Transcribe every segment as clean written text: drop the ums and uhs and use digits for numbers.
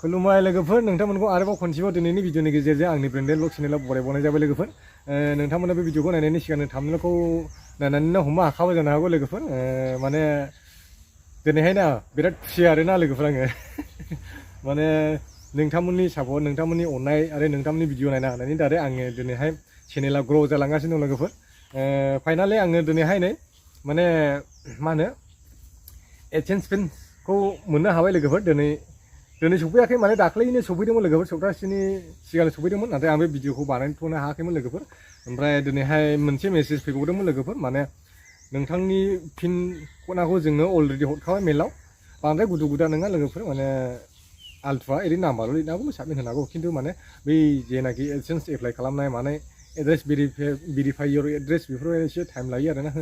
खुलुमबाय लोगोफोर नोंथांमोनखौ आरोबाव खनसेबाव दिनैनि भिडिअनि गेजेरजों आंनि ब्रेन्डेड ब्लग चेनेलाव बरायबावनाय जाबाय लोगोफोर नोंथांमोना बे भिडिअखौ नायनायनि सिगां थाम्बनेलखौ नायनानैनो हमनो हाखाबाय जानो हागौ लोगोफोर माने दिनैहाय ना बिराद खुसि आरोना लोगोफोर आङो माने नोंथांमोननि सापर्ट नोंथांमोननि अननाय आरो नोंथांमोननि भिडिअ नायना होनायनि दारै आङो दिनैहाय चेनेला ग्र' जालांगासिनो दं लोगोफोर फाइनालि आङो दिनैहाय नै माने मा होनो एडसेन्स पिनखौ मोननो हाबाय लोगोफोर दिनै सफैयाखै माने दाख्लैनो सफैदोंमोन लोगोफोर सप्तासेनि सिगां सफैदोंमोन नाथाय आं बे भिडिअखौ बानायथ'नो हायाखैमोन लोगोफोर ओमफ्राय दिनैहाय मोनसे मेसेज फैबावदोंमोन लोगोफोर माने नोंथांनि पिन खनाखौ जोंनो अलरेडि हरखाबाय मेलाव बांद्राय गुदु गुदा नङा लोगोफोर माने आल्ट्रा ओरैनो नाम्बारल' लिरनो हागौ साबमिट होनो हागौ खिन्थु माने बै जेनाखि एडसेन्स एप्लाइ खालामनाय माने एड्रेस भेरिफाइ योर एड्रेस बेफोरो एसे टाइम लायो आरोना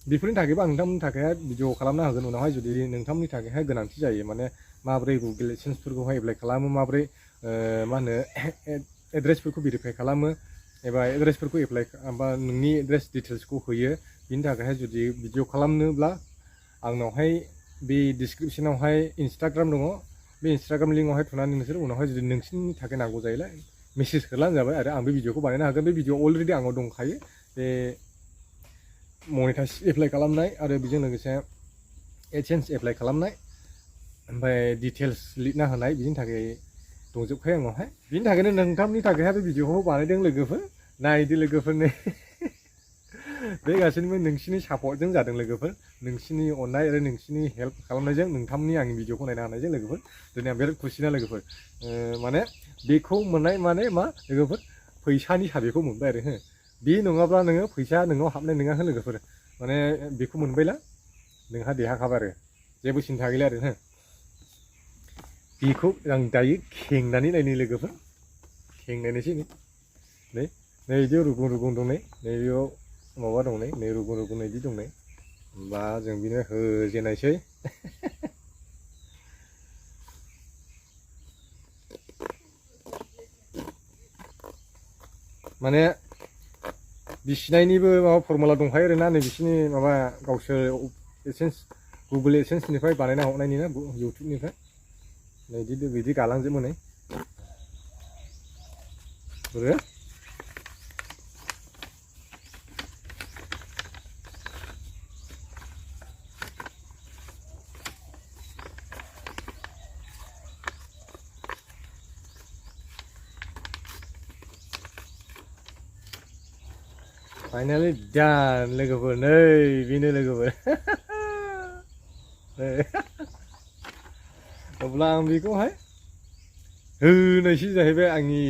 बेफोरनि थाखायबो आं नोंथांमोननि थाखाय भिडिअ खालामना होगोन उनावहाय जुदि नोंथांमोननि थाखायहाय गोनांथि जायो माने माब्रै गुगल एडसेन्सफोरखौहाय एप्लाइ खालामो माब्रै मा होनो एड्रेसफोरखौ भेरिफाइ खालामो एबा एड्रेसफोरखौ एप्लाइ बा नोंनि एड्रेस डिटेल्सखौ होयो बिनि थाखायहाय जुदि भिडिअ खालामनोब्ला आंनावहाय बे डिसक्रिपसनावहाय इन्सटाग्राम दङ बे इन्सटाग्राम लिंकआवहाय थुनानै नोंसोर उनावहाय जुदि नोंसिनि थाखाय नांगौ जायोलाय मेसेज होलानो जाबाय आरो आं बे भिडिअखौ बानायनो हागोन बे भिडिअ अलरेडि आंनाव दंखायो बे मनिटाइज एप्लाइ खालामनाय आरो बेजों लोगोसे एडसेन्स एप्लाइ खालामनाय ओमफ्राय डिटेल्स लिरना होनाय बिनि थाखाय दंजोबखायो आंनावहाय बिनि थाखायनो नोंथांनि थाखायहाय बे भिडिअखौ बानायदों लोगोफोर नायदो लोगोफोरनि बे गासैनिबो नोंसिनि सापर्टजों जादों लोगोफोर नोंसिनि अननाय आरो नोंसिनि हेल्प खालामनायजों नोंथांनि आंनि भिडिअखौ नायनो हानायजों लोगोफोर दिनै आं बिराद खुसि ना लोगोफोर माने बेखौ मोननाय माने मा लोगोफोर फैसानि साबिखौ मोनबाय आरो बे नङाब्ला नोङो फैसा नोंनाव हाबनाय नङा लोगोफोर माने बेखौ मोनबायला नोंहा देहाखाबाय आरो जेबो सिन्था गैला आरो बेखौ आं दायो खेंनानै नायनो लोगोफोर खेंनायनोसै नै बिदियाव रुगुं रुगुं दं नै बेयाव माबा दं नै रुगुं रुगुं बिदि दं नै होमबा जों बिनो होजेननायसै माने बिसिनायनिबो माबा फर्मुला दंखायो आरोना नै बिसिनि माबा गावसोर एडसेन्स गुगल एडसेन्सनिफ्राय बानायना हरनायनि ना इउटुबनिफ्राय नै बिदि गालांजोबो नै फाइनालि डान लोगोफोर नै बेनो लोगोफोर अब्ला आं बेखौहाय होनायसै जाहैबाय आंनि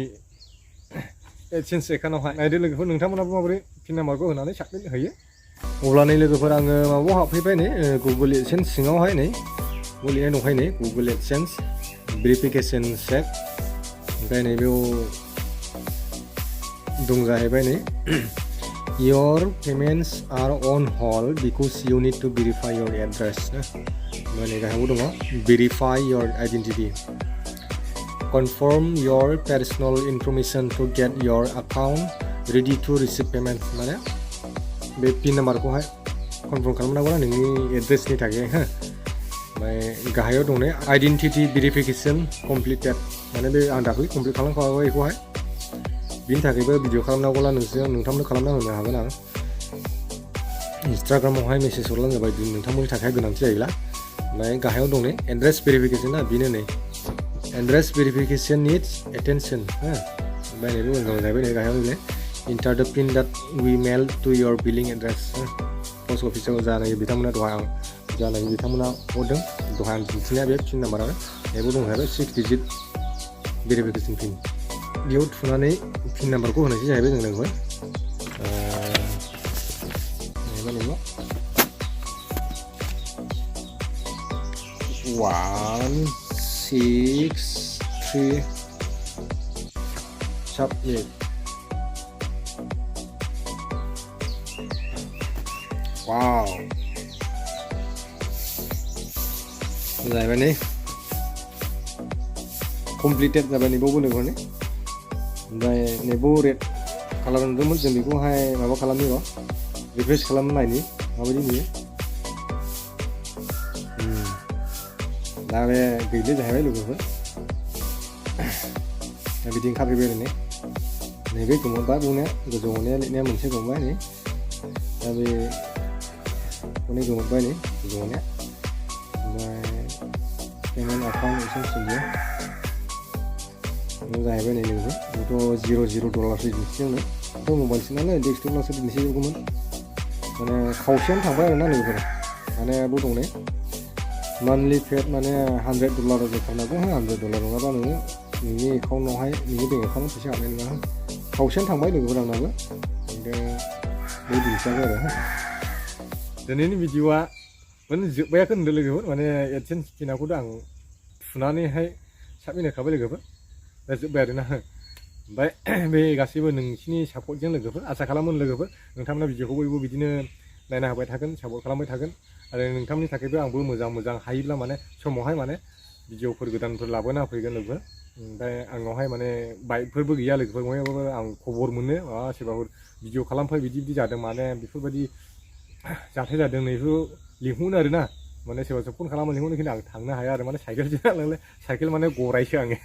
एडसेन्स एकाउन्टआवहाय नायदो लोगोफोर नोंथांमोनाबो माबोरै पिन नाम्बारखौ होनानै साबमिट होयो अब्ला नै लोगोफोर आङो माबायाव हाबफैबाय नै गुगल एडसेन्स सिङावहाय नै लिरनाय दंखायो नै गुगल एडसेन्स भेरिफिकेसन चेक ओमफ्राय नै बेयाव दं जाहैबाय नै Your payments are on hold because you need to verify your address. Mana gahaw dong? Verify your identity. Confirm your personal information to get your account ready to receive payment. Mana? Be pin number ko hai. Confirm kalamna gona nini address ni thake ha. Mai gahaw dong ne identity verification completed. Mana be ang dakui complete kalang kawa ko hai. बिनि थाखायबो video खालामनांगौला नोंथांमोननो खालामना होनो हागोन आं इन्सटाग्रामावहाय message हरलानो जाबाय नोंथांमोननि थाखाय गोनांथि जायोला ओमफ्राय गाहायाव दं नै एड्रेस भेरिफिकेसन ना बेनो नै एड्रेस भेरिफिकेसन निड्स एटेनसन ओमफ्राय नैबे उनाव जाहैबाय नै गाहायाव नै inter the PIN that we mail to your billing address post अफिसाव जानाय बिथांमोना दहाय आं जानाय बिथांमोना हरदों दहाय आं दिन्थिनाया बे पिन नाम्बारा बेबो दंखायो 6 डिजिट भेरिफिकेसन पिन बेयाव थुनानै पिन नाम्बारखौ होनायसै जाहैबाय जों नोंखौहाय नैबा 163 submit wow जाहैबाय नै कमप्लिटेड जाबाय नैबावबो नोंखौहाय ओमफ्राय नैबो रेड कालार नुदोंमोन जों बेखौहाय माबा खालामनि र' रिफ्रेश खालामनो नायनि माबायदि नुयो दा बे गैले जाहैबाय लोगोफोर दा बिदि ओंखारफैबाय आरो नैबे गोमोरबाय बुंनाया गोजौआवनिया लिरनाया मोनसे गोमोरबाय नै दा बे हनै गोमोरबाय नै गोजौआवनिया ओमफ्राय पेमेन्ट एकाउन्ट एसे सोलियो बेयाव जाहैबाय नै लोगोफोर बेथ' $0 दिन्थियो आंनो थ' मबाइलसो नालाय डेस्कटपआवसो दिन्थिजोबगौमोन माने खावसेयानो थांबाय आरोना लोगोफोर माने बाव दं नै मान्थलि पेड माने $100 जोबथारनांगौ $100 नङाबा नोङो नोंनि एकाउन्टआवहाय नोंनि बेंक एकाउन्टआव फैसा हाबनाय नङा खावसेयानो थांबाय लोगोफोर आंनाबो बे दिन्थियाखै आरो दिनैनि भिडिअआ माने जोब्बायाखै होनदों लोगोफोर माने एडसेन्स पिनखौथ' आं थुनानैहाय साबमिट होखाबाय लोगोफोर दा जोब्बाय आरोना ओमफ्राय बे गासैबो नोंसिनि सापर्टजों लोगोफोर आसा खालामो लोगोफोर नोंथांमोना भिडिअखौ बयबो बिदिनो नायना होबाय थागोन सापर्ट खालामबाय थागोन आरो नोंथांमोननि थाखायबो आंबो मोजां हायोब्ला माने समावहाय माने भिडिअफोर गोदानफोर लाबोना होफैगोन लोगोफोर ओमफ्राय आंनावहाय माने बाइकफोरबो गैया लोगोफोर बयहाबो आं खबर मोनो माबा सोरबाफोर भिडिअ खालामफै बिदि जादों माने बेफोरबायदि जाथाय जादों नैखौ लिंहरो आरोना माने सोरबा फन खालामो लिंहरो खिन्थु आं थांनो हाया आरो माने साइकेलजों लांलाय साइकेल माने गरायसो आङो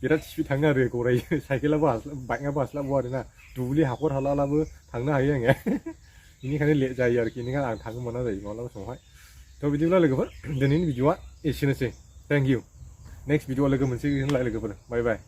बिराद स्पिड थाङो आरो गराय साइकेलाबो बाइकआबो हास्लाबो आरोना दुब्लि हाखर हालालाबो थांनो हायो आङो बेनिखायनो लेट जायो आरोखि बेनिखायनो आं थांनो मोना जायो माब्लाबा समावहाय थ' बिदिब्ला लोगोफोर दिनैनि भिडिअआ एसेनोसै थेंक इउ नेक्स्ट भिडिअ लोगो मोनसिगोन लोगोफोर बाय बाय